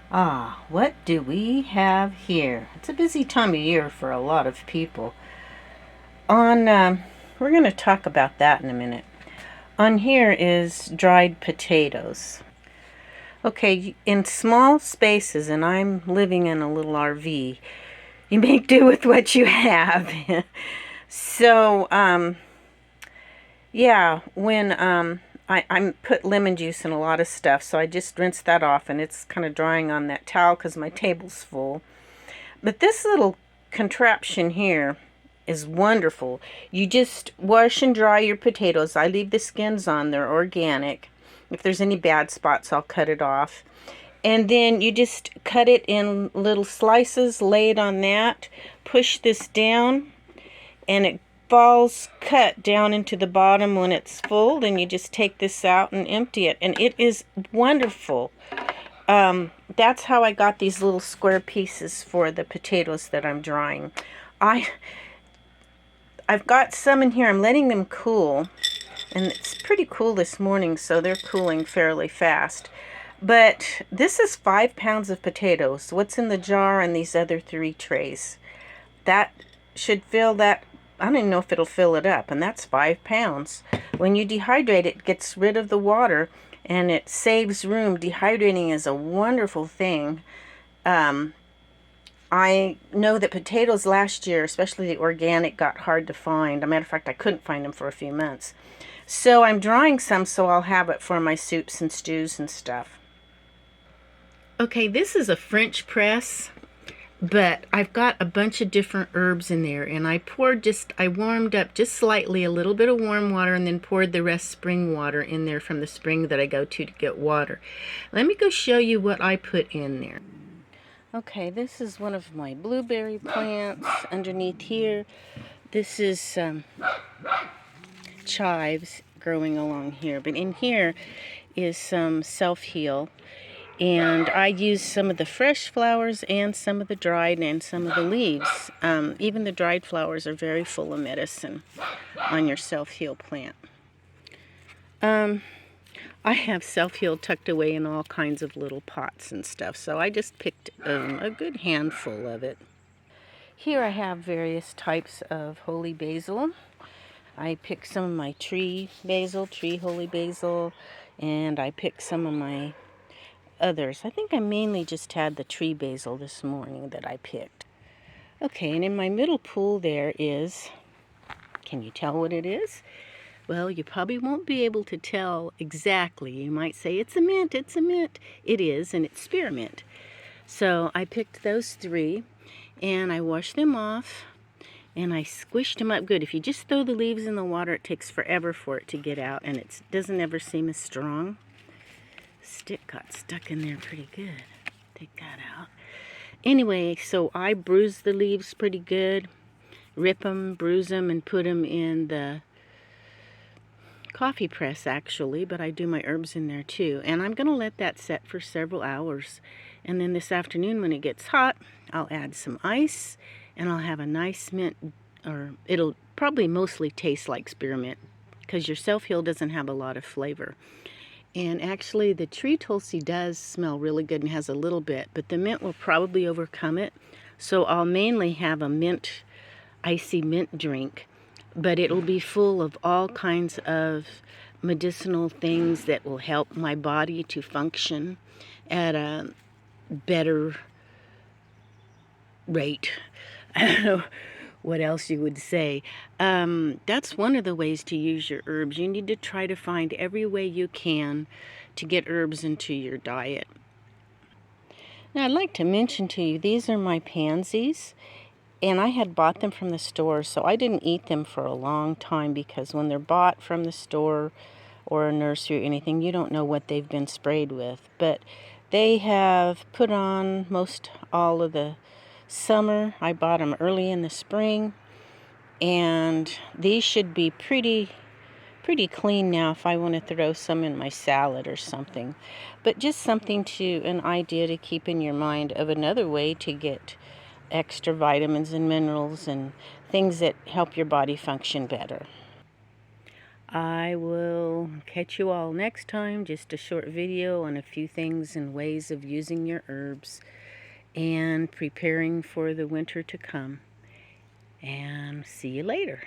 What do we have here? It's a busy time of year for a lot of people. On, we're going to talk about that in a minute. On here is dried potatoes. Okay, in small spaces, and I'm living in a little RV, you make do with what you have. So, yeah, when I put lemon juice in a lot of stuff, so I just rinse that off, and it's kind of drying on that towel because my table's full. But this little contraption here is wonderful. You just wash and dry your potatoes. I leave the skins on, they're organic. If there's any bad spots, I'll cut it off. And then you just cut it in little slices, lay it on that, push this down, and it falls cut down into the bottom when it's full. Then you just take this out and empty it. And it is wonderful. That's how I got these little square pieces for the potatoes that I'm drying. I've got some in here. I'm letting them cool. And it's pretty cool this morning, so they're cooling fairly fast. But this is 5 pounds of potatoes. What's in the jar and these other 3 trays? That should fill that. I don't even know if it'll fill it up, and that's 5 pounds. When you dehydrate it, it gets rid of the water, and it saves room. Dehydrating is a wonderful thing. I know that potatoes last year, especially the organic, got hard to find. As a matter of fact, I couldn't find them for a few months. So I'm drying some so I'll have it for my soups and stews and stuff. Okay, this is a French press, but I've got a bunch of different herbs in there, and I warmed up just slightly a little bit of warm water and then poured the rest spring water in there from the spring that I go to get water. Let me go show you what I put in there. Okay, this is one of my blueberry plants underneath here. This is chives growing along here, but in here is some self-heal. And I use some of the fresh flowers and some of the dried and some of the leaves. Even the dried flowers are very full of medicine on your self-heal plant. I have self-heal tucked away in all kinds of little pots and stuff, so I just picked a good handful of it. Here I have various types of holy basil. I picked some of my tree holy basil, and I picked some of my others. I think I mainly just had the tree basil this morning that I picked. Okay, and in my middle pool there is, can you tell what it is? Well, you probably won't be able to tell exactly. You might say, it's a mint, it's a mint. It is, and it's spearmint. So I picked those 3, and I washed them off, and I squished them up good. If you just throw the leaves in the water, it takes forever for it to get out, and it doesn't ever seem as strong. Stick got stuck in there pretty good. Take that out. Anyway, so I bruised the leaves pretty good. Rip them, bruise them, and put them in the coffee press actually, but I do my herbs in there too. And I'm going to let that set for several hours. And then this afternoon when it gets hot, I'll add some ice and I'll have a nice mint, or it'll probably mostly taste like spearmint because your self-heal doesn't have a lot of flavor. And actually the tree tulsi does smell really good and has a little bit, but the mint will probably overcome it. So I'll mainly have a icy mint drink, but it'll be full of all kinds of medicinal things that will help my body to function at a better rate. I don't know what else you would say. That's one of the ways to use your herbs. You need to try to find every way you can to get herbs into your diet. Now I'd like to mention to you, these are my pansies. And I had bought them from the store, so I didn't eat them for a long time because when they're bought from the store or a nursery or anything, you don't know what they've been sprayed with. But they have put on most all of the summer. I bought them early in the spring, and these should be pretty clean now if I want to throw some in my salad or something. But just an idea to keep in your mind of another way to get extra vitamins and minerals and things that help your body function better. I will catch you all next time. Just a short video on a few things and ways of using your herbs and preparing for the winter to come. And see you later.